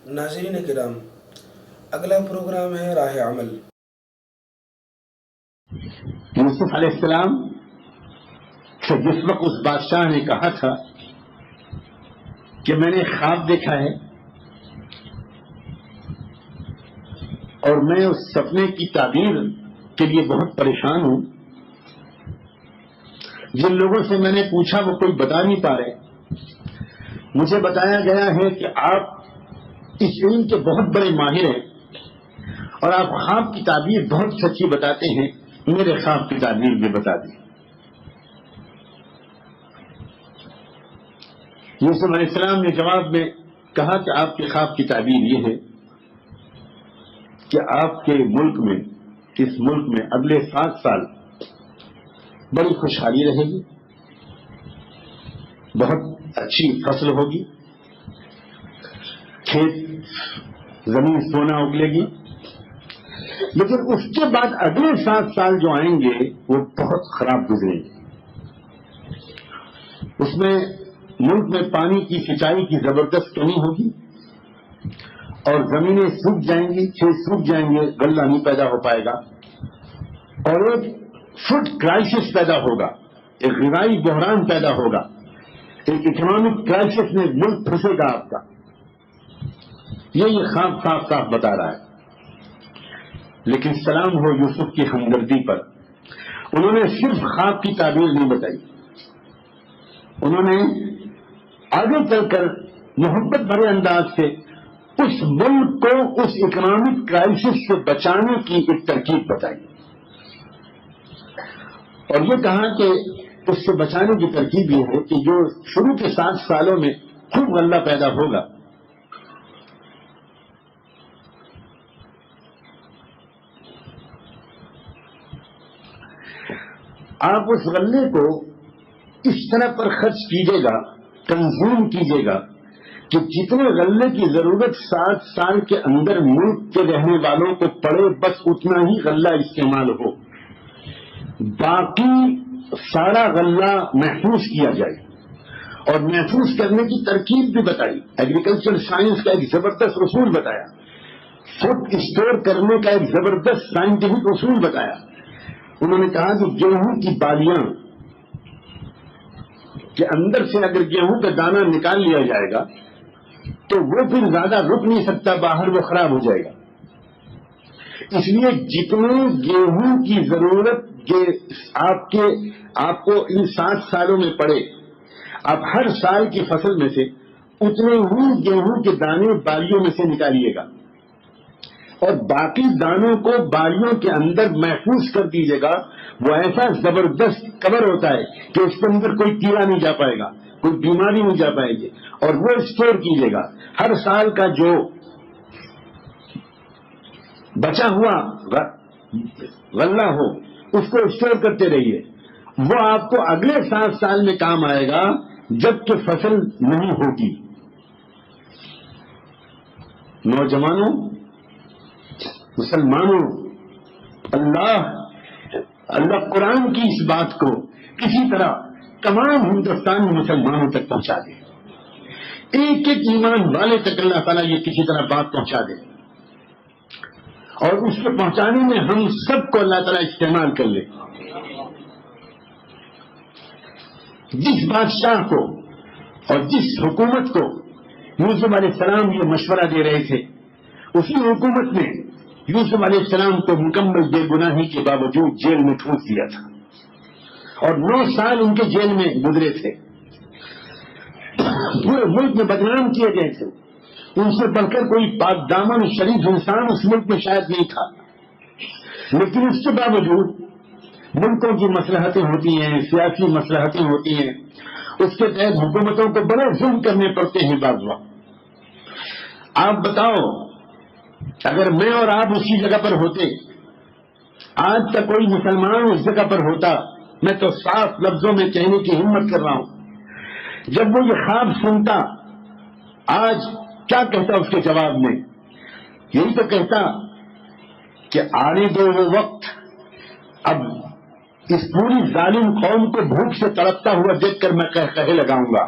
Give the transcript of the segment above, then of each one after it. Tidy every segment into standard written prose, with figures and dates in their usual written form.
ناظرین کرام، اگلا پروگرام ہے راہ عمل۔ یوسف علیہ السلام سے جس وقت اس بادشاہ نے کہا تھا کہ میں نے خواب دیکھا ہے اور میں اس سپنے کی تعبیر کے لیے بہت پریشان ہوں، جن لوگوں سے میں نے پوچھا وہ کوئی بتا نہیں پا رہے، مجھے بتایا گیا ہے کہ آپ اس علم کے بہت بڑے ماہر ہیں اور آپ خواب کی تعبیر بہت سچی بتاتے ہیں، میرے خواب کی تعبیر بھی بتا دیں۔ یوسف علیہ السلام نے جواب میں کہا کہ آپ کے خواب کی تعبیر یہ ہے کہ آپ کے ملک میں، اس ملک میں اگلے 7 سال بڑی خوشحالی رہے گی، بہت اچھی فصل ہوگی، کھیت زمین سونا اگلے گی، لیکن اس کے بعد اگلے 7 سال جو آئیں گے وہ بہت خراب گزریں گے۔ اس میں ملک میں پانی کی سچائی کی زبردست کمی ہوگی اور زمینیں سوکھ جائیں گی، کھیت سوکھ جائیں گے، غلہ نہیں پیدا ہو پائے گا اور ایک فوڈ کرائسس پیدا ہوگا، ایک غذائی بحران پیدا ہوگا، ایک اکنامک کرائسس میں ملک پھنسے گا آپ کا۔ یہ خواب صاف صاف بتا رہا ہے۔ لیکن سلام ہو یوسف کی ہمدردی پر، انہوں نے صرف خواب کی تعبیر نہیں بتائی، انہوں نے آگے چل کر محبت بھرے انداز سے اس ملک کو اس اکنامک کرائسس سے بچانے کی ایک ترکیب بتائی اور یہ کہا کہ اس سے بچانے کی ترکیب یہ ہے کہ جو شروع کے 7 سالوں میں خوب غلہ پیدا ہوگا، آپ اس غلے کو اس طرح پر خرچ کیجیے گا، کنزیوم کیجیے گا کہ جتنے غلے کی ضرورت 7 سال کے اندر ملک کے رہنے والوں کو پڑے بس اتنا ہی غلہ استعمال ہو، باقی سارا غلہ محفوظ کیا جائے۔ اور محفوظ کرنے کی ترکیب بھی بتائی، ایگریکلچر سائنس کا ایک زبردست اصول بتایا، فوڈ اسٹور کرنے کا ایک زبردست سائنٹیفک اصول بتایا۔ انہوں نے کہا کہ گیہوں کی بالیاں کے اندر سے اگر گیہوں کا دانہ نکال لیا جائے گا تو وہ پھر زیادہ رک نہیں سکتا باہر، وہ خراب ہو جائے گا۔ اس لیے جتنے گیہوں کی ضرورت آپ کو ان 7 سالوں میں پڑے، آپ ہر سال کی فصل میں سے اتنے ہی گیہوں کے دانے بالیوں میں سے نکالیے گا اور باقی دانوں کو بالیوں کے اندر محفوظ کر دیجیے گا۔ وہ ایسا زبردست کور ہوتا ہے کہ اس کے اندر کوئی کیڑا نہیں جا پائے گا، کوئی بیماری نہیں جا پائے گی، اور وہ اسٹور کیجیے گا۔ ہر سال کا جو بچا ہوا غلہ ہو اس کو اسٹور کرتے رہیے، وہ آپ کو اگلے 7 سال میں کام آئے گا جب کہ فصل نہیں ہوگی۔ نوجوانوں، مسلمانوں، اللہ قرآن کی اس بات کو کسی طرح تمام ہندوستان میں مسلمانوں تک پہنچا دے، ایک ایک ایمان والے تک اللہ تعالیٰ یہ کسی طرح بات پہنچا دے، اور اس کو پہنچانے میں ہم سب کو اللہ تعالیٰ استعمال کر لے۔ جس بادشاہ کو اور جس حکومت کو یوسف علیہ السلام یہ مشورہ دے رہے تھے، اسی حکومت نے یوسف علیہ السلام کو مکمل بے گناہی کے باوجود جیل میں ٹھونس دیا تھا اور 9 سال ان کے جیل میں گزرے تھے، پورے ملک میں بدنام کیے گئے تھے۔ ان سے بڑھ کر کوئی پاک دامن شریف انسان اس ملک میں شاید نہیں تھا، لیکن اس کے باوجود ملکوں کی مصلحتیں ہوتی ہیں، سیاسی مصلحتیں ہوتی ہیں، اس کے تحت حکومتوں کو بڑے ظلم کرنے پڑتے ہیں بعض وقت۔ آپ بتاؤ، اگر میں اور آپ اسی جگہ پر ہوتے، آج کا کوئی مسلمان اس جگہ پر ہوتا، میں تو صاف لفظوں میں کہنے کی ہمت کر رہا ہوں، جب وہ یہ خواب سنتا آج کیا کہتا اس کے جواب میں؟ یہی تو کہتا کہ آنے دو وہ وقت، اب اس پوری ظالم قوم کو بھوک سے تڑپتا ہوا دیکھ کر میں کہے لگاؤں گا،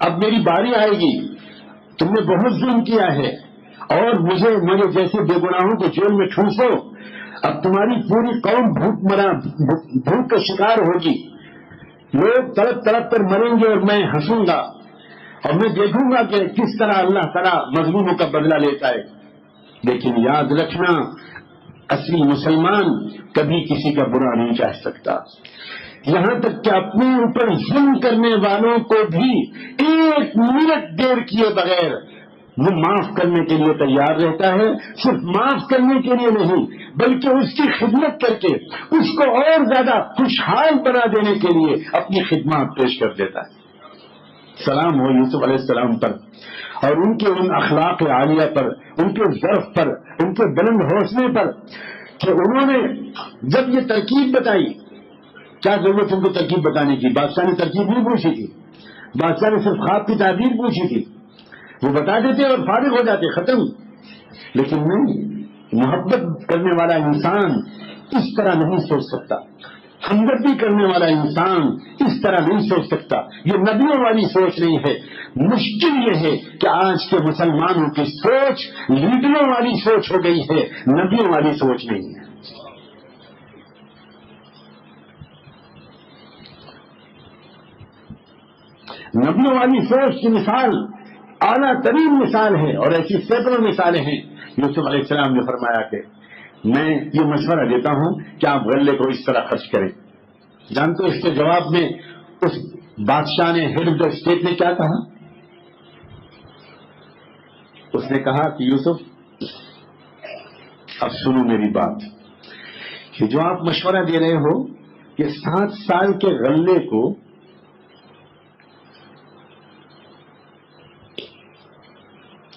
اب میری باری آئے گی، تم نے بہت ظلم کیا ہے اور مجھے جیسے بے گناہوں کو جیل میں ٹھوسو. اب تمہاری پوری قوم بھوک کا شکار ہوگی. لوگ تڑپ تڑپ کر مریں گے اور میں ہنسوں گا اور میں دیکھوں گا کہ کس طرح اللہ تعالیٰ مظلوموں کا بدلہ لیتا ہے. لیکن یاد رکھنا اصلی مسلمان کبھی کسی کا برا نہیں چاہ سکتا. یہاں تک کہ اپنے اوپر ظلم کرنے والوں کو بھی 1 منٹ دیر کیے بغیر وہ معاف کرنے کے لیے تیار رہتا ہے. صرف معاف کرنے کے لیے نہیں بلکہ اس کی خدمت کر کے اس کو اور زیادہ خوشحال بنا دینے کے لیے اپنی خدمات پیش کر دیتا ہے. سلام ہو یوسف علیہ السلام پر اور ان کے ان اخلاق عالیہ پر, ان کے ظرف پر, ان کے بلند حوصلے پر کہ انہوں نے جب یہ ترکیب بتائی. کیا ضرورت ان کو ترکیب بتانے کی؟ بادشاہ نے ترکیب نہیں پوچھی تھی. بادشاہ نے صرف خواب کی تعبیر پوچھی تھی. وہ بتا دیتے اور فارغ ہو جاتے, ختم. لیکن نہیں, محبت کرنے والا انسان اس طرح نہیں سوچ سکتا. ہمدردی کرنے والا انسان اس طرح نہیں سوچ سکتا. یہ نبیوں والی سوچ نہیں ہے. مشکل یہ ہے کہ آج کے مسلمانوں کی سوچ لیڈروں والی سوچ ہو گئی ہے, نبیوں والی سوچ نہیں ہے. نبیوں والی سوچ کی مثال اعلیٰ ترین مثال ہے اور ایسی سینکڑوں مثالیں ہیں. یوسف علیہ السلام نے فرمایا کہ میں یہ مشورہ دیتا ہوں کہ آپ غلے کو اس طرح خرچ کریں. جانتے ہو اس کے جواب میں اس بادشاہ نے, ہیڈ آف دا اسٹیٹ نے کیا کہا؟ اس نے کہا کہ یوسف اب سنو میری بات, کہ جو آپ مشورہ دے رہے ہو کہ 7 سال کے غلے کو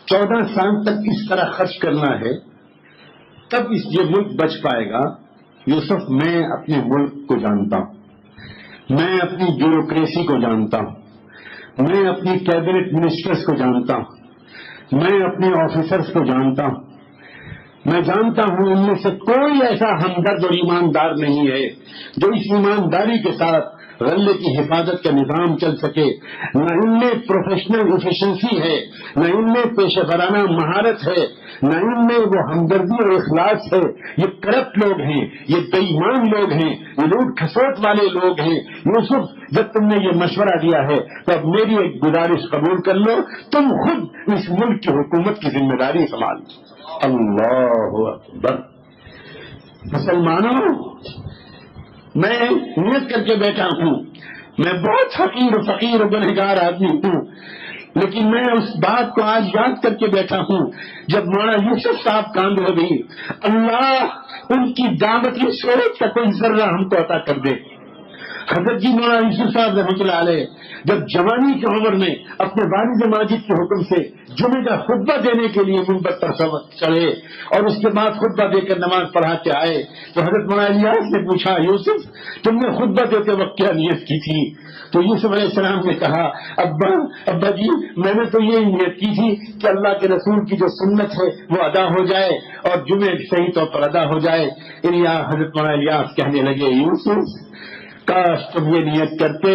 14 سال تک اس طرح خرچ کرنا ہے, تب یہ ملک بچ پائے گا. یوسف, میں اپنے ملک کو جانتا ہوں, میں اپنی بیوروکریسی کو جانتا ہوں, میں اپنی کیبنٹ منسٹرز کو جانتا ہوں, میں اپنے آفیسرز کو جانتا ہوں. میں جانتا ہوں ان میں سے کوئی ایسا ہمدرد اور ایماندار نہیں ہے جو اس ایمانداری کے ساتھ غلے کی حفاظت کا نظام چل سکے. نہ ان میں پروفیشنل ایفیشنسی ہے, نہ ان میں پیشہ ورانہ مہارت ہے, نہ ان میں وہ ہمدردی اور اخلاص ہے. یہ کرپٹ لوگ ہیں, یہ بے ایمان لوگ ہیں, یہ لوٹ کھسوٹ والے لوگ ہیں. یوسف, جب تم نے یہ مشورہ دیا ہے تو اب میری ایک گزارش قبول کر لو, تم خود اس ملک کی حکومت کی ذمہ داری سنبھال. اللہ اکبر. مسلمانوں, میں نیت کر کے بیٹھا ہوں, میں بہت فقیر و گنہگار آدمی ہوں, لیکن میں اس بات کو آج یاد کر کے بیٹھا ہوں جب مولانا یوسف صاحب کاند ہو گئی. اللہ ان کی دعوتی سوچ کا کوئی ذرہ ہم کو عطا کر دے. حضرت جی مولانا یوسف صاحب رحمۃ اللہ علیہ جب جوانی کی عمر میں اپنے والد ماجد کے حکم سے جمعے کا خطبہ دینے کے لیے منبر پر چڑھے اور اس کے بعد خطبہ دے کر نماز پڑھا کے آئے تو حضرت مولانا الیاس نے پوچھا, یوسف تم نے خطبہ دیتے وقت کیا نیت کی تھی؟ تو یوسف علیہ السلام نے کہا, ابا جی میں نے تو یہ نیت کی تھی کہ اللہ کے رسول کی جو سنت ہے وہ ادا ہو جائے اور جمعے صحیح طور پر ادا ہو جائے. حضرت مولانا الیاس کہنے لگے, یوسف کاش تم یہ نیت کرتے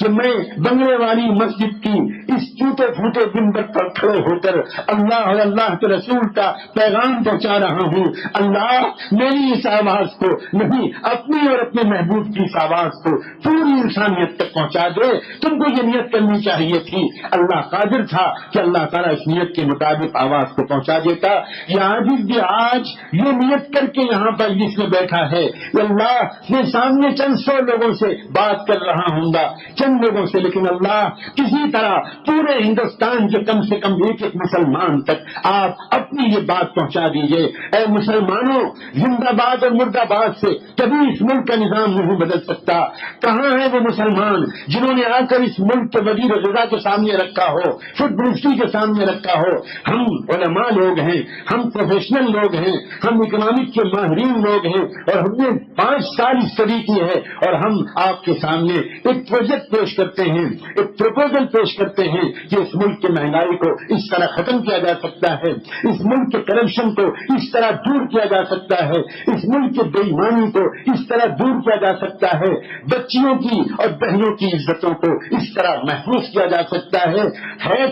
کہ میں بنگلے والی مسجد کی اس ٹوٹے پھوٹے منبر پر کھڑے ہو کر اللہ اور اللہ کے رسول کا پیغام پہنچا رہا ہوں. اللہ میری اس آواز کو نہیں, اپنی اور اپنے محبوب کی اس آواز کو پوری انسانیت تک پہنچا دے. تم کو یہ نیت کرنی چاہیے تھی. اللہ قادر تھا کہ اللہ تعالیٰ اس نیت کے مطابق آواز کو پہنچا دیتا. یہ عاجز بھی آج یہ نیت کر کے یہاں پر جس میں بیٹھا ہے, اللہ میں سامنے چند 100 لوگوں سے بات کر رہا ہوں گا, چند لوگوں سے, لیکن اللہ کسی طرح پورے ہندوستان کے کم سے کم ایک مسلمان تک آپ اپنی یہ بات پہنچا دیجئے. اے مسلمانوں, زندہ باد اور مردہ باد سے کبھی اس ملک کا نظام نہیں بدل سکتا. کہاں ہے وہ مسلمان جنہوں نے آ کر اس ملک کے وزیر غذا کے سامنے رکھا ہو, فوڈ منسٹری کے سامنے رکھا ہو. ہم علماء لوگ ہیں, ہم پروفیشنل لوگ ہیں, ہم اکنامک کے ماہرین لوگ ہیں اور ہم نے 5 سال اسٹڈی کی ہے اور ہم آپ کے سامنے ایک پروجیکٹ پیش کرتے ہیں، ایک پروپوزل پیش کرتے ہیں کہ اس ملک کی مہنگائی کو اس طرح ختم کیا جا سکتا ہے، اس ملک کے کرپشن کو اس طرح دور کیا جا سکتا ہے، اس ملک کے بے ایمانی کو اس طرح دور کیا جا سکتا ہے، بچیوں کی اور بہنوں کی عزتوں کو اس طرح محفوظ کیا جا سکتا ہے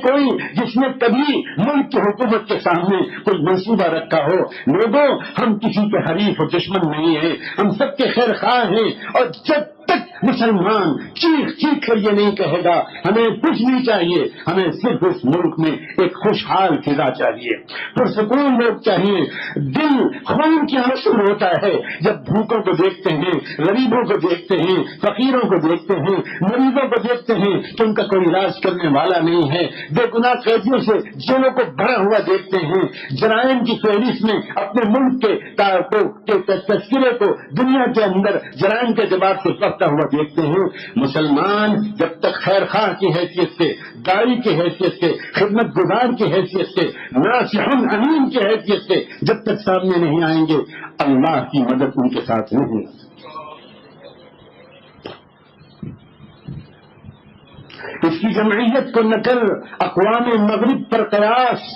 کوئی جس نے کبھی ملک کی حکومت کے سامنے کوئی منصوبہ رکھا ہو؟ لوگوں، ہم کسی کے حریف اور دشمن نہیں ہیں، ہم سب کے خیر خواہ ہیں، اور جب تک مسلمان چیخ چیخ کر یہ نہیں کہے گا ہمیں کچھ نہیں چاہیے، ہمیں صرف اس ملک میں ایک خوشحال فضا چاہیے، پرسکون لوگ چاہیے، دل خون کی آنسو ہوتا ہے جب بھوکوں کو دیکھتے ہیں، غریبوں کو دیکھتے ہیں، فقیروں کو دیکھتے ہیں، مریضوں کو دیکھتے ہیں کہ ان کا کوئی علاج کرنے والا نہیں ہے، بے گناہ قیدیوں سے جیلوں کو بھرا ہوا دیکھتے ہیں، جرائم کی فہرست میں اپنے ملک کے تذکرے کو دنیا کے اندر جرائم کے اعتبار سے بڑھتا ہوا دیکھتے ہیں۔ مسلمان جب تک خیر خواہ کی حیثیت سے، داعی کی حیثیت سے، خدمت گزار کی حیثیت سے، ناصح امین کی حیثیت سے جب تک سامنے نہیں آئیں گے، اللہ کی مدد ان کے ساتھ نہیں ہے۔ اس کی جمعیت کو نہ کر اقوام مغرب پر قیاس،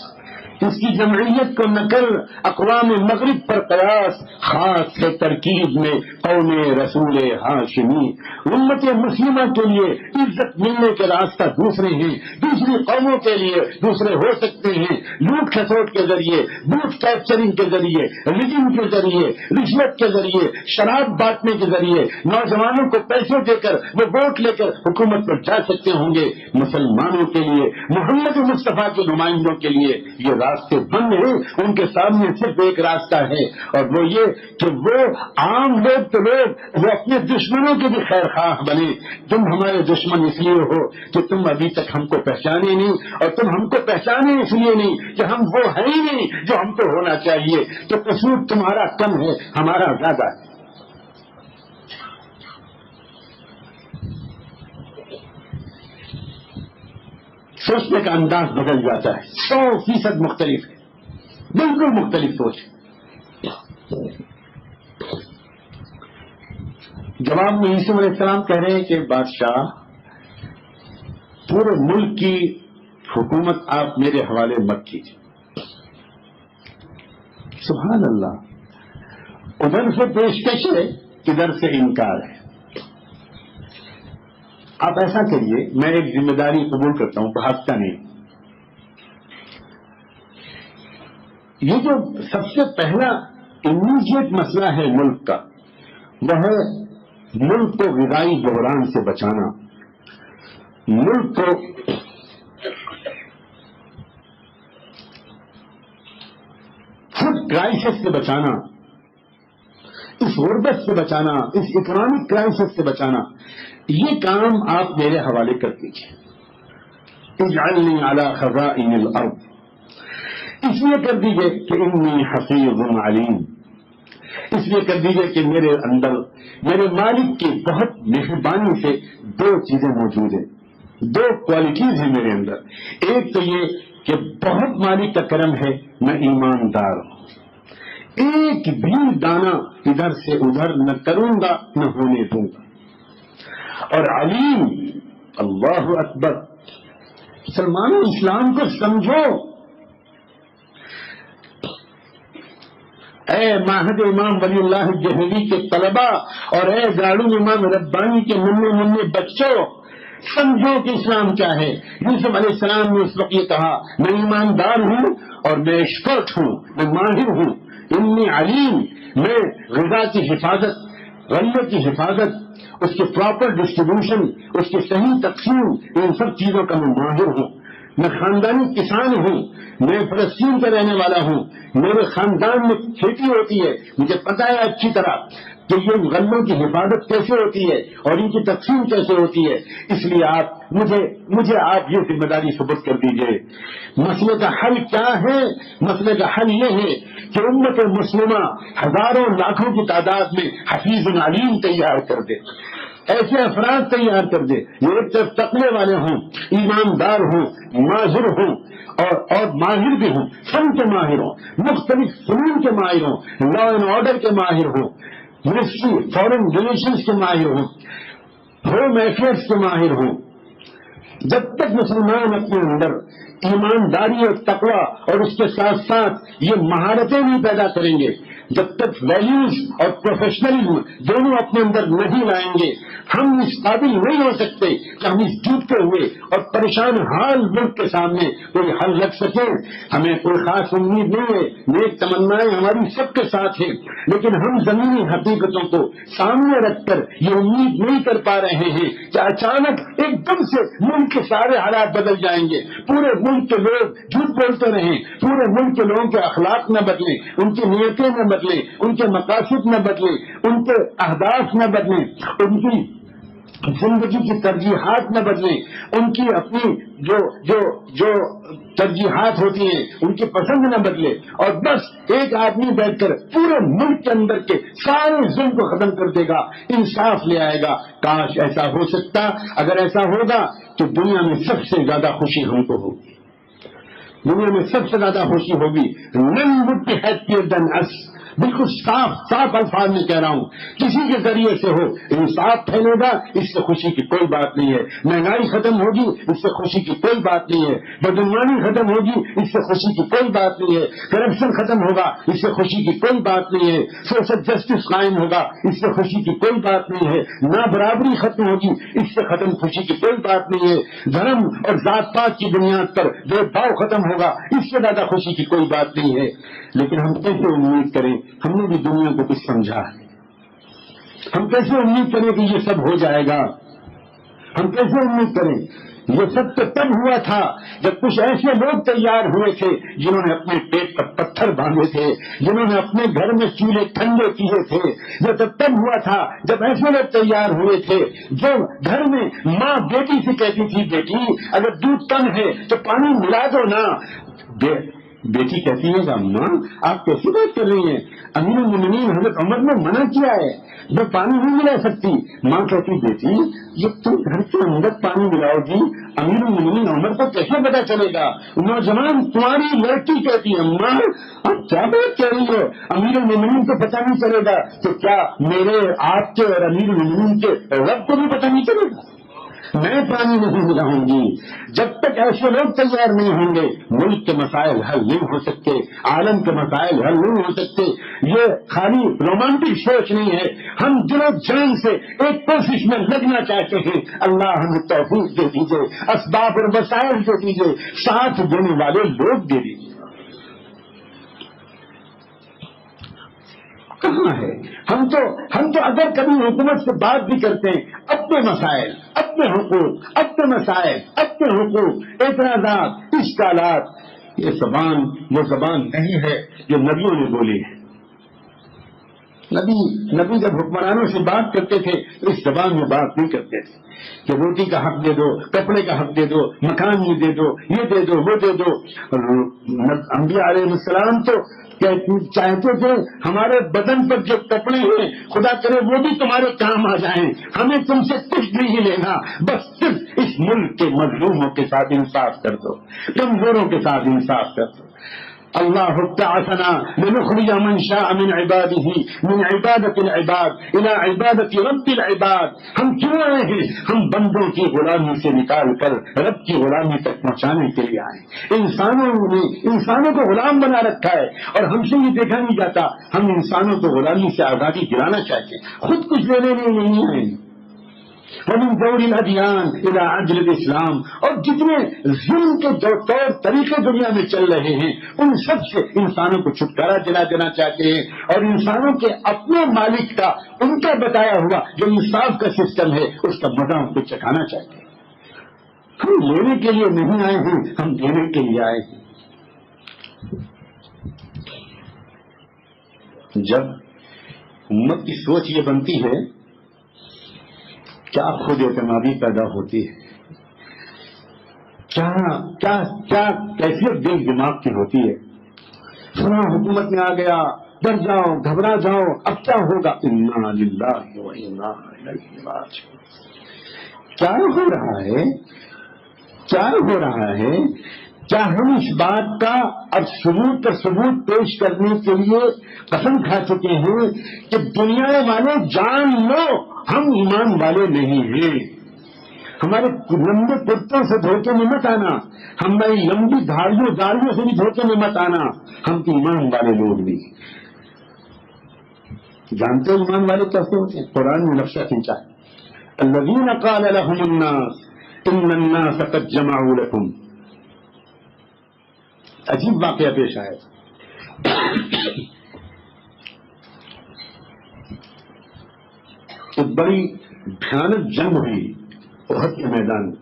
اس کی جمعیت کو نہ کر اقوام مغرب پر قیاس، خاص ہے ترکیب میں قوم رسول ہاشمی۔ امت مسلمہ کے لیے عزت ملنے کے راستہ دوسرے ہیں، دوسری قوموں کے لیے دوسرے ہو سکتے ہیں، لوٹ کھسوٹ کے ذریعے، بوٹ کیپچرنگ کے ذریعے، ریجنگ کے ذریعے، رشوت کے ذریعے، شراب بانٹنے کے ذریعے، نوجوانوں کو پیسے دے کر وہ ووٹ لے کر حکومت پر جا سکتے ہوں گے۔ مسلمانوں کے لیے، محمد مصطفیٰ کے نمائندوں کے لیے یہ راستے بند ہیں، ان کے سامنے صرف ایک راستہ ہے، اور وہ یہ کہ وہ عام لوگ تو لوگ وہ اپنے دشمنوں کے بھی خیر خواہ بنے۔ تم ہمارے دشمن اس لیے ہو کہ تم ابھی تک ہم کو پہچانے نہیں، اور تم ہم کو پہچانے اس لیے نہیں کہ ہم وہ ہیں ہی نہیں جو ہم کو ہونا چاہیے، تو قصور تمہارا کم ہے، ہمارا زیادہ ہے۔ سوچنے کا انداز بدل جاتا ہے، 100% مختلف ہے، بالکل مختلف سوچ۔ جواب میں یوسف علیہ السلام کہہ رہے ہیں کہ بادشاہ، پورے ملک کی حکومت آپ میرے حوالے مت کیجیے۔ سبحان اللہ، ادھر سے پیشکش ہے، ادھر سے انکار ہے۔ آپ ایسا کریے، میں ایک ذمہ داری قبول کرتا ہوں، بھاگتا نہیں۔ یہ جو سب سے پہلا امیڈیٹ مسئلہ ہے ملک کا، وہ ہے ملک کو غذائی بحران سے بچانا، ملک کو فوڈ کرائسس سے بچانا، اس غربت سے بچانا، اس اکنامک کرائسس سے بچانا۔ یہ کام آپ میرے حوالے کر دیجیے۔ اجعلنی علی خزائن الارض، اس لیے کر دیجیے کہ انی حفیظ علیم، اس لیے کر دیجیے کہ میرے اندر میرے مالک کی بہت مہربانی سے دو چیزیں موجود ہیں، دو کوالٹیز ہیں میرے اندر۔ ایک تو یہ کہ بہت مالک کا کرم ہے، میں ایماندار ہوں، ایک بھی دانہ ادھر سے ادھر نہ کروں گا نہ ہونے دوں گا، اور علیم، اللہ اکبر، مسلمانوں اسلام کو سمجھو۔ اے معہد امام ولی اللہ دہلوی کے طلبہ اور اے دارالعلوم امام ربانی کے ننھے بچوں، سمجھو کہ اسلام کیا ہے۔ یوسف علیہ السلام نے اس وقت یہ کہا، میں ایماندار ہوں اور میں ایکسپرٹ ہوں، میں ماہر ہوں، انی علیم، میں غذا کی حفاظت، غلے کی حفاظت، اس کے پراپر ڈسٹریبیوشن، اس کی صحیح تقسیم، ان سب چیزوں کا میں ماہر ہوں۔ میں خاندانی کسان ہوں، میں فلسطین کا رہنے والا ہوں، میرے خاندان میں کھیتی ہوتی ہے، مجھے پتا ہے اچھی طرح کہ یہ غلوں کی حفاظت کیسے ہوتی ہے اور ان کی تقسیم کیسے ہوتی ہے۔ اس لیے آپ مجھے آپ یہ ذمہ داری ثبت کر دیجئے۔ مسئلے کا حل کیا ہے؟ مسئلے کا حل یہ ہے کہ امت مسلمہ ہزاروں لاکھوں کی تعداد میں حفیظ علیم تیار کر دے، ایسے افراد تیار کر دے جو ایک طرف تقوی والے ہوں، ایماندار ہوں، ماہر ہوں اور ماہر بھی ہوں، فن کے ماہر ہوں، مختلف فنون کے ماہر ہوں، لا اینڈ آرڈر کے ماہر ہوں، منسٹری فارن ریلیشنز کے ماہر ہوں، ہوم افیئرس کے ماہر ہوں. جب تک مسلمان اپنے اندر ایمانداری اور تقوی اور اس کے ساتھ ساتھ یہ مہارتیں نہیں پیدا کریں گے، جب تک ویلیوز اور پروفیشنلزم دونوں اپنے اندر نہیں لائیں گے، ہم اس قابل نہیں ہو سکتے کہ ہم اس ڈوبتے ہوئے اور پریشان حال ملک کے سامنے کوئی حل رکھ سکیں. ہمیں کوئی خاص امید نہیں ہے، نیک تمنائیں ہماری سب کے ساتھ ہیں، لیکن ہم زمینی حقیقتوں کو سامنے رکھ کر یہ امید نہیں کر پا رہے ہیں کہ اچانک ایک دم سے ملک کے سارے حالات بدل جائیں گے، پورے ملک کے لوگ جھوٹ بولتے رہیں، پورے ملک کے لوگوں کے اخلاق نہ بدلیں، ان کی نیتیں نہ بدلیں، ان کے مقاصد نہ بدلیں، ان کے اہداف نہ بدلیں، ان کی زندگی کی ترجیحات نہ بدلیں، ان کی اپنی جو ترجیحات ہوتی ہیں ان کی پسند نہ بدلے، اور بس ایک آدمی بیٹھ کر پورے ملک کے اندر کے سارے ظلم کو ختم کر دے گا، انصاف لے آئے گا. کاش ایسا ہو سکتا. اگر ایسا ہوگا تو دنیا میں سب سے زیادہ خوشی ہم کو ہوگی، دنیا میں سب سے زیادہ خوشی ہوگی. none would be happier than us. بالکل صاف الفاظ میں کہہ رہا ہوں، کسی کے ذریعے سے ہو انصاف پھیلے گا، اس سے خوشی کی کوئی بات نہیں ہے. مہنگائی ختم ہوگی، اس سے خوشی کی کوئی بات نہیں ہے. بدعنوانی ختم ہوگی، اس سے خوشی کی کوئی بات نہیں ہے. کرپشن ختم ہوگا، اس سے خوشی کی کوئی بات نہیں ہے. سوشل جسٹس قائم ہوگا، اس سے خوشی کی کوئی بات نہیں ہے. نا برابری ختم ہوگی، اس سے ختم خوشی کی کوئی بات نہیں ہے. دھرم اور ذات پات کی بنیاد پر بھید بھاؤ ختم ہوگا، اس سے زیادہ خوشی کی کوئی بات نہیں ہے. لیکن ہم کیسے امید کریں؟ ہم نے بھی دنیا کو کچھ سمجھا ہے. ہم کیسے امید کریں کہ یہ سب ہو جائے گا؟ ہم کیسے امید کریں؟ یہ سب تو تب ہوا تھا جب کچھ ایسے لوگ تیار ہوئے تھے جنہوں نے اپنے پیٹ پر پتھر باندھے تھے، جنہوں نے اپنے گھر میں چولہے ٹھنڈے کیے تھے. یہ تو تب ہوا تھا جب ایسے لوگ تیار ہوئے تھے جو گھر میں ماں بیٹی سے کہتی تھی، بیٹی اگر دودھ کم ہے تو پانی ملا دو نا. بیٹی کہتی ہے کہ اماں آپ کیسی بات کر رہی ہیں؟ امیر المومنین حضرت عمر نے منع کیا ہے، میں پانی نہیں ملا سکتی. ماں کہتی بیٹی جب تم گھر کے اندر پانی ملاؤ گی امیر المومنین عمر کو کیسے پتا چلے گا؟ نوجوان تمہاری لڑکی کہتی ہے اماں آپ کیا بات کہہ رہی ہو؟ امیر المومنین کو پتا نہیں چلے گا تو کیا میرے آپ کے اور امیر المومنین کے رب کو بھی پتا نہیں چلے گا؟ میں پانی نہیں ملاؤں گی. جب تک ایسے لوگ تیار نہیں ہوں گے ملک کے مسائل حل نہیں ہو سکتے، عالم کے مسائل حل نہیں ہو سکتے. یہ خالی رومانٹک سوچ نہیں ہے، ہم دل و جان سے ایک کوشش میں لگنا چاہتے ہیں. اللہ ہمیں توفیق دے دیجیے، اسباب اور وسائل دے دیجیے، ساتھ دینے والے لوگ دے دیجیے. کہاں ہے؟ ہم تو اگر کبھی حکومت سے بات بھی کرتے ہیں اپنے مسائل، اپنے حقوق، اپنے مسائل، اپنے حقوق، اعتراضات، اشکالات، یہ زبان نہیں ہے جو نبیوں نے بولی ہے. نبی جب حکمرانوں سے بات کرتے تھے تو اس زبان میں بات نہیں کرتے تھے کہ روٹی کا حق دے دو، کپڑے کا حق دے دو، مکان یہ دے دو، یہ دے دو، وہ دے دو. انبیاء علیہ السلام تو چاہتے تھے ہمارے بدن پر جو کپڑے ہیں خدا کرے وہ بھی تمہارے کام آ جائیں، ہمیں تم سے کچھ نہیں لینا، بس صرف اس ملک کے مظلوموں کے ساتھ انصاف کر دو، کمزوروں کے ساتھ انصاف کر دو. اللہ ابتعثنا لنخرج من شاء من عباده من عبادة العباد الى عبادة رب العباد. ہم کیوں آئے ہیں؟ ہم بندوں کی غلامی سے نکال کر رب کی غلامی تک پہنچانے کے لیے آئے. انسانوں کو غلام بنا رکھا ہے اور ہم سے یہ دیکھا نہیں جاتا. ہم انسانوں کو غلامی سے آزادی دلانا چاہتے ہیں، خود کچھ لینے نہیں آئے. ومن دور الادیان الى عدل الاسلام. اور جتنے ظلم کے جو طور طریقے دنیا میں چل رہے ہیں ان سب سے انسانوں کو چھٹکارا دلا دینا چاہتے ہیں اور انسانوں کے اپنے مالک کا، ان کا بتایا ہوا جو انصاف کا سسٹم ہے اس کا مزہ ان کو چکھانا چاہتے ہیں. ہم لینے کے لیے نہیں آئے ہیں، ہم دینے کے لیے آئے ہیں. جب امت کی سوچ یہ بنتی ہے کیا خود اعتمادی پیدا ہوتی ہے، کیا کیفیت دل دماغ کی ہوتی ہے. فلاں حکومت میں آ گیا، ڈر جاؤ، گھبرا جاؤ، اب کیا ہوگا؟ انا للہ و انا الیہ راجعون. کیا ہو رہا ہے کیا ہم اس بات کا اب ثبوت پر ثبوت پیش کرنے کے لیے قسم کھا چکے ہیں کہ دنیا والے جان لو ہم ایمان والے نہیں ہیں؟ ہمارے لمبے کرتوں سے دھوکے میں مت آنا، ہماری لمبی داڑھیوں سے بھی دھوکے میں مت آنا، ہم تو ایمان والے لوگ بھی جانتے ہو ایمان والے کیسے ہوتے ہیں؟ قرآن میں نقشہ کھینچا ہے، الذین قال لهم الناس ان الناس قد جمعوا لكم. عجیب واقعہ پیش آیا، ایک بڑی بھیانک جنگ ہوئی احد کے میدان میں.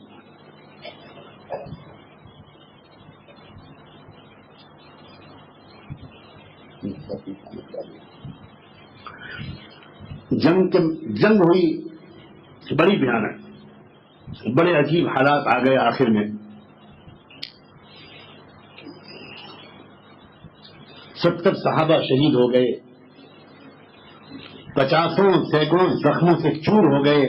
جنگ ہوئی بڑی بھیانک، بڑے عجیب حالات آ گئے. آخر میں 70 صحابہ شہید ہو گئے، 50 سینکڑوں زخموں سے چور ہو گئے.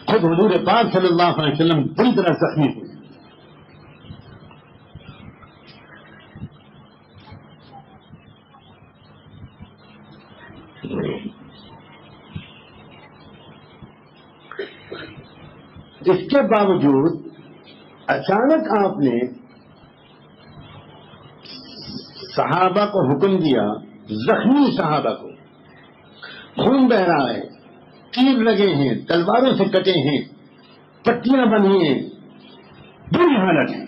خود حضور پاک صلی اللہ علیہ وسلم بری طرح زخمی ہوئے. اس کے باوجود اچانک آپ نے صحابہ کو حکم دیا، زخمی صحابہ کو، خون بہ رہا ہے، تیر لگے ہیں، تلواروں سے کٹے ہیں، پٹیاں بندھی ہیں، بری حالت ہے،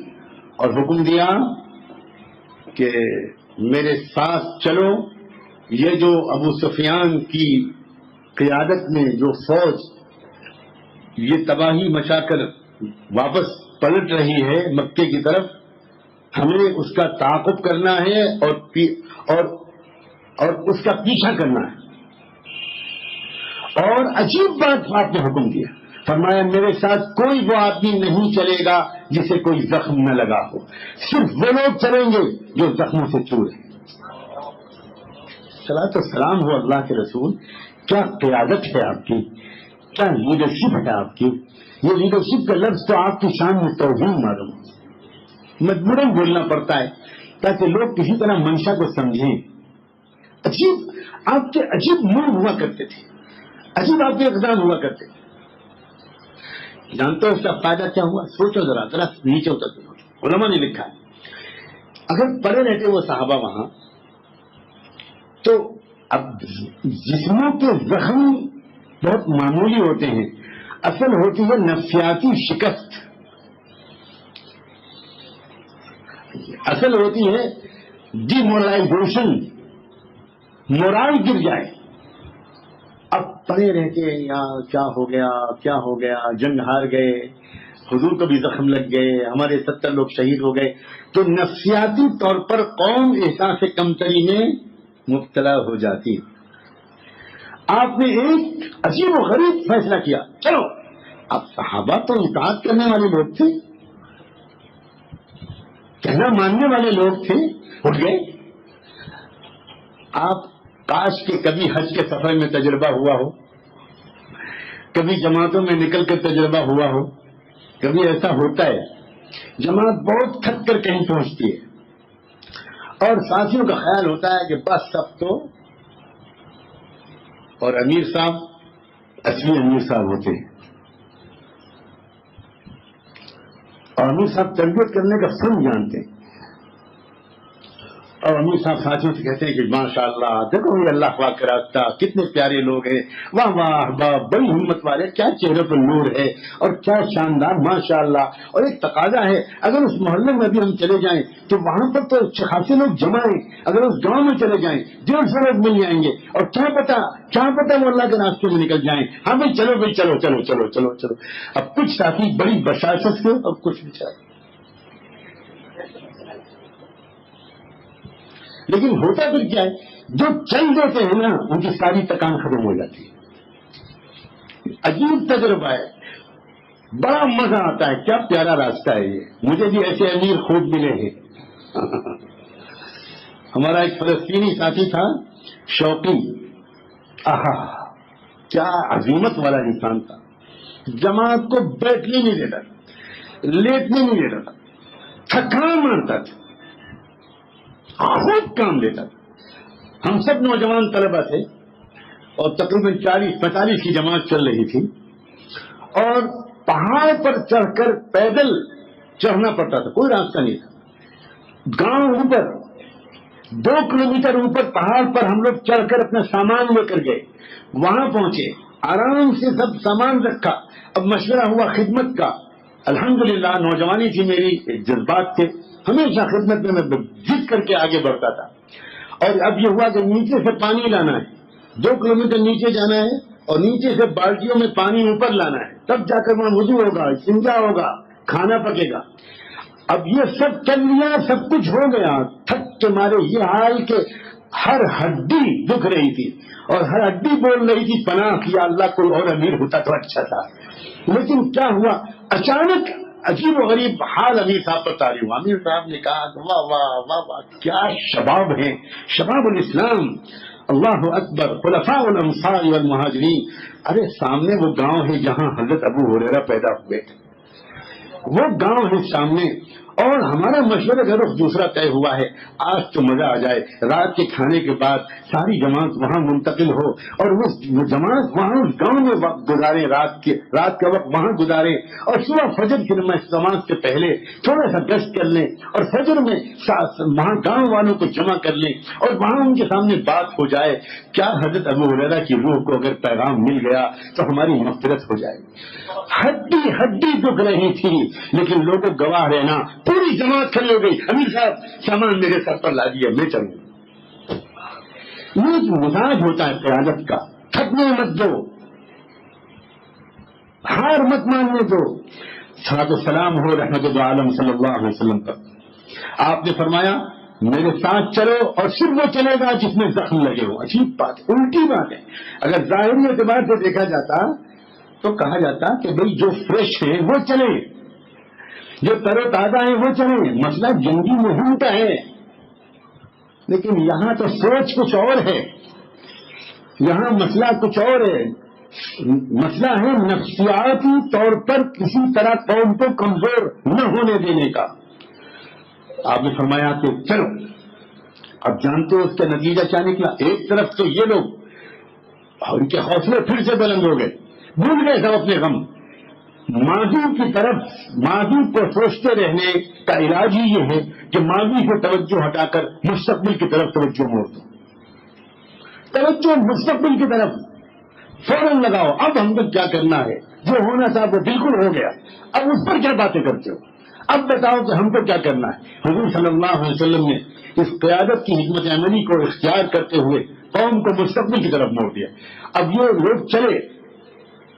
اور حکم دیا کہ میرے ساتھ چلو. یہ جو ابو سفیان کی قیادت میں جو فوج یہ تباہی مچا کر واپس پلٹ رہی ہے مکے کی طرف، ہمیں اس کا تعاقب کرنا ہے اور اس کا پیچھا کرنا ہے. اور عجیب بات آپ نے حکم دیا، فرمایا میرے ساتھ کوئی وہ آدمی نہیں چلے گا جسے کوئی زخم نہ لگا ہو، صرف وہ لوگ چلیں گے جو زخموں سے چور ہیں. صلاۃ و سلام ہو اللہ کے رسول، کیا قیادت ہے آپ کی، کیا لیڈرشپ ہے آپ کی. یہ لیڈرشپ کا لفظ تو آپ کی شان میں توہین معلوم، مجبوراً بولنا پڑتا ہے تاکہ لوگ کسی طرح منشا کو سمجھیں. عجیب آپ کے عجیب موڈ ہوا کرتے تھے، عجیب آپ کے اقدام ہوا کرتے تھے. جانتے ہو اس کا فائدہ کیا ہوا؟ سوچو ذرا نیچے اتر کے سوچو. علماء نے لکھا ہے اگر پڑے رہتے وہ صحابہ وہاں تو اب جسموں کے زخم بہت معمولی ہوتے ہیں، اصل ہوتی ہے نفسیاتی شکست، اصل ہوتی ہے ڈی مورلائزیشن، مورال گر جائے. اب پڑے رہتے ہیں یار کیا ہو گیا، جنگ ہار گئے، حضور کو بھی زخم لگ گئے، ہمارے 70 لوگ شہید ہو گئے، تو نفسیاتی طور پر قوم احساس کمتری میں مبتلا ہو جاتی. آپ نے ایک عجیب و غریب فیصلہ کیا، چلو. اب صحابہ تو اطاعت کرنے والے لوگ تھے، کہنا ماننے والے لوگ تھے، اٹھ گئے. آپ کاش کہ کبھی حج کے سفر میں تجربہ ہوا ہو، کبھی جماعتوں میں نکل کر تجربہ ہوا ہو. کبھی ایسا ہوتا ہے جماعت بہت تھک کر کہیں پہنچتی ہے اور ساتھیوں کا خیال ہوتا ہے کہ بس سب تو، اور امیر صاحب اصلی امیر صاحب ہوتے ہیں، اور امیر صاحب تربیت کرنے کا فن جانتے ہیں. اور امیر صاحب ساتھیوں سے کہتے ہیں کہ ماشاء اللہ دیکھو یہ اللہ پاک کا راستہ، کتنے پیارے لوگ ہیں، واہ واہ واہ، بڑی ہمت والے، کیا چہرے پر نور ہے اور کیا شاندار ماشاء اللہ. اور ایک تقاضا ہے، اگر اس محلے میں بھی ہم چلے جائیں تو وہاں پر تو خاصے لوگ جمع ہیں، اگر اس گاؤں میں چلے جائیں 150 لوگ مل جائیں گے، اور کیا پتا وہ اللہ کے راستے میں نکل جائیں. ہاں بھائی چلو بھائی، چلو چلو چلو چلو چلو. اب کچھ ساتھی بڑی بشاشت سے اور کچھ بیچارے، لیکن ہوتا پھر کیا ہے، جو چل دیتے ہیں نا ان کی ساری تکان ختم ہو جاتی ہے. عجیب تجربہ ہے، بڑا مزہ آتا ہے، کیا پیارا راستہ ہے یہ. مجھے بھی ایسے امیر خوب ملے ہیں. ہمارا ایک فلسطینی ساتھی تھا شوقی، کیا عظیمت والا انسان تھا. جماعت کو بیٹھنے نہیں دیتا، لیٹنے نہیں دیتا تھا، تھکان مارتا تھا، خوب کام لیتا تھا۔ ہم سب نوجوان طلبہ تھے اور تقریباً 40-45 کی جماعت چل رہی تھی، اور پہاڑ پر چڑھ کر پیدل چڑھنا پڑتا تھا، کوئی راستہ نہیں تھا۔ گاؤں اوپر 2 کلومیٹر اوپر پہاڑ پر ہم لوگ چڑھ کر اپنا سامان لے کر گئے، وہاں پہنچے، آرام سے سب سامان رکھا۔ اب مشورہ ہوا خدمت کا، الحمدللہ نوجوانی تھی میری، جذبات تھے، ہمیشہ خدمت میں ضد کر کے آگے بڑھتا تھا۔ اور اب یہ ہوا کہ نیچے سے پانی لانا ہے، 2 کلومیٹر نیچے جانا ہے اور نیچے سے بالٹیوں میں پانی اوپر لانا ہے، تب جا کر وہاں وضو ہوگا، استنجا ہوگا، کھانا پکے گا۔ اب یہ سب کر لیا، سب کچھ ہو گیا، تھک کے مارے یہ حال کہ ہر ہڈی دکھ رہی تھی اور ہر ہڈی بول رہی تھی پناہ کیا اللہ کوئی اور امیر ہوتا تو اچھا تھا۔ لیکن کیا ہوا، اچانک عجیب و غریب حال امیر صاحب پر طاری ہوا۔ امیر صاحب نے کہا کہ واہ واہ واہ واہ، کیا شباب ہیں، شباب الاسلام، اللہ اکبر، خلفاء الانصار والمہاجرین۔ ارے سامنے وہ گاؤں ہے جہاں حضرت ابو ہریرہ پیدا ہوئے تھے، وہ گاؤں ہے سامنے، اور ہمارا مشورہ کا رخ دوسرا طے ہوا ہے۔ آج تو مزہ آ جائے، رات کے کھانے کے بعد ساری جماعت وہاں منتقل ہو اور وہ جماعت وہاں اس گاؤں میں وقت گزارے، رات کا وقت وہاں گزارے، اور صبح فجر کی نماز سے پہلے تھوڑا سا گشت کر لیں اور فجر میں وہاں گاؤں والوں کو جمع کر لیں اور وہاں ان کے سامنے بات ہو جائے۔ کیا حضرت ابو ہریرہ کی روح کو اگر پیغام مل گیا تو ہماری مغفرت ہو جائے گی۔ ہڈی ہڈی دکھ رہی تھی، لیکن لوگوں گواہ رہنا، پوری جماعت کھڑی ہو گئی، امیر صاحب سامان میرے سر پر لا دیا، میں چلوں۔ یہ جو مزاج ہوتا ہے قیادت کا، تھکنے مت دو، ہار مت ماننے دو۔ صلاۃ السلام ہو رحمت دو عالم صلی اللہ علیہ وسلم پر۔ آپ نے فرمایا میرے ساتھ چلو، اور صرف وہ چلے گا جس میں زخم لگے ہو۔ عجیب بات، الٹی بات ہے۔ اگر ظاہری اعتبار سے دیکھا جاتا تو کہا جاتا کہ بھئی جو فریش ہیں وہ چلیں، جو تر و تازہ ہیں وہ چلیں، مسئلہ جنگی مہم کا ہے۔ لیکن یہاں تو سوچ کچھ اور ہے، یہاں مسئلہ کچھ اور ہے۔ مسئلہ ہے نفسیاتی طور پر کسی طرح قوم کو کمزور نہ ہونے دینے کا۔ آپ نے فرمایا کہ چلو، اب جانتے ہو اس کا نتیجہ کیا نکلا؟ ایک طرف تو یہ لوگ اور ان کے حوصلے پھر سے بلند ہو گئے، بھول گئے سب اپنے غم۔ ماضی کی طرف، ماضی کو سوچتے رہنے کا علاج ہی یہ ہے کہ ماضی سے توجہ ہٹا کر مستقبل کی طرف توجہ موڑ دو۔ توجہ مستقبل کی طرف فوراً لگاؤ۔ اب ہم کو کیا کرنا ہے، جو ہونا تھا وہ بالکل ہو گیا، اب اس پر کیا باتیں کرتے ہو، اب بتاؤ کہ ہم کو کیا کرنا ہے۔ حضور صلی اللہ علیہ وسلم نے اس قیادت کی حکمت عملی کو اختیار کرتے ہوئے قوم کو مستقبل کی طرف موڑ دیا۔ اب یہ لوگ چلے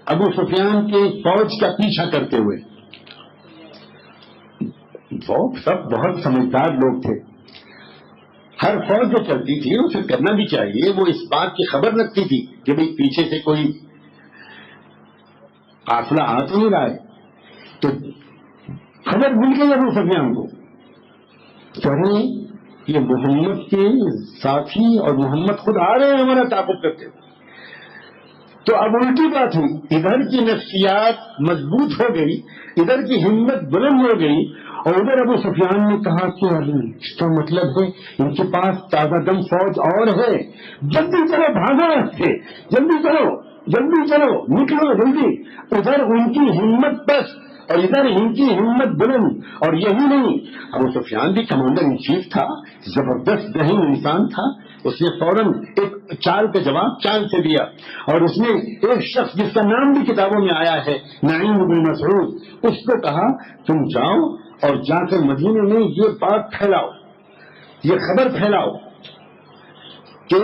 ابو سفیان کے فوج کا پیچھا کرتے ہوئے۔ وہ سب بہت سمجھدار لوگ تھے، ہر فوج جو چلتی تھی اسے کرنا بھی چاہیے، وہ اس بات کی خبر رکھتی تھی کہ بھئی پیچھے سے کوئی قافلہ آ تو نہیں رہا ہے، تو خبر مل گئی ابو سفیان کو، چلے یہ محمد کے ساتھی اور محمد خود آ رہے ہیں ہمارا تعاقب کرتے ہوئے۔ تو اب الٹی بات ہوئی، ادھر کی نفسیات مضبوط ہو گئی، ادھر کی ہمت بلند ہو گئی، اور ادھر ابو سفیان نے کہا کہ اس کا مطلب ہے ان کے پاس تازہ دم فوج اور ہے، جلدی چلو، بھاگو سے، جلدی چلو جلدی چلو، نکلو جلدی۔ ادھر ان کی ہمت پست اور ادھر ان کی ہمت بلند، اور یہی نہیں، ابو سفیان بھی کمانڈر ان چیف تھا، زبردست ذہین انسان تھا، اس نے فوراً ایک چال کا جواب چال سے دیا، اور اس نے ایک شخص جس کا نام بھی کتابوں میں آیا ہے، نعیم بن مسعود، اس کو کہا تم جاؤ اور جا کر مدینے میں یہ بات پھیلاؤ، یہ خبر پھیلاؤ کہ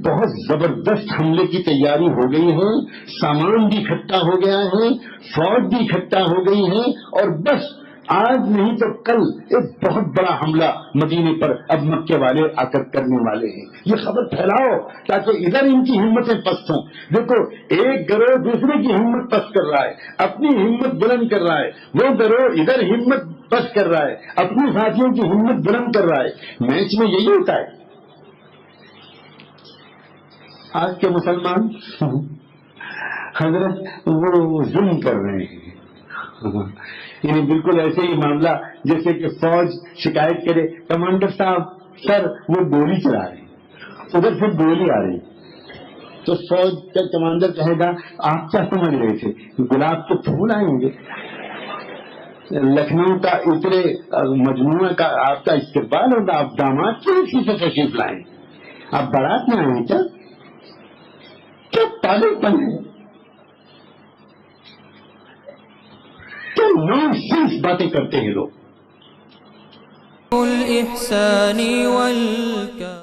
بہت زبردست حملے کی تیاری ہو گئی ہے، سامان بھی اکٹھا ہو گیا ہے، فوج بھی اکٹھا ہو گئی ہے، اور بس آج نہیں تو کل ایک بہت بڑا حملہ مدینے پر اب مکے والے آ کر کرنے والے ہیں، یہ خبر پھیلاؤ تاکہ ادھر ان کی ہمتیں پست ہوں۔ دیکھو ایک گروہ دوسرے کی ہمت پست کر رہا ہے، اپنی ہمت بلند کر رہا ہے، وہ گروہ ادھر ہمت پست کر رہا ہے، اپنی ساتھیوں کی ہمت بلند کر رہا ہے۔ میچ میں یہی ہوتا ہے۔ آج کے مسلمان حضرت وہ ظلم کر رہے ہیں، یعنی بالکل ایسے ہی معاملہ جیسے کہ فوج شکایت کرے کمانڈر صاحب سر وہ گولی چلا رہے ہیں، ادھر سے گولی آ رہی، تو فوج کا کمانڈر کہے گا آپ کیا سمجھ رہے تھے گلاب کے پھول آئیں گے؟ لکھنؤ کا اتنے مجموعہ کا آپ کا استقبال ہوگا، آپ داماد کیوں اسی سے تشریف لائیں؟ آپ بارات میں آئے کیا؟ کیا پاگل پن ہے، کیا نان سینس باتیں کرتے ہیں لوگ. الإحسان والكرم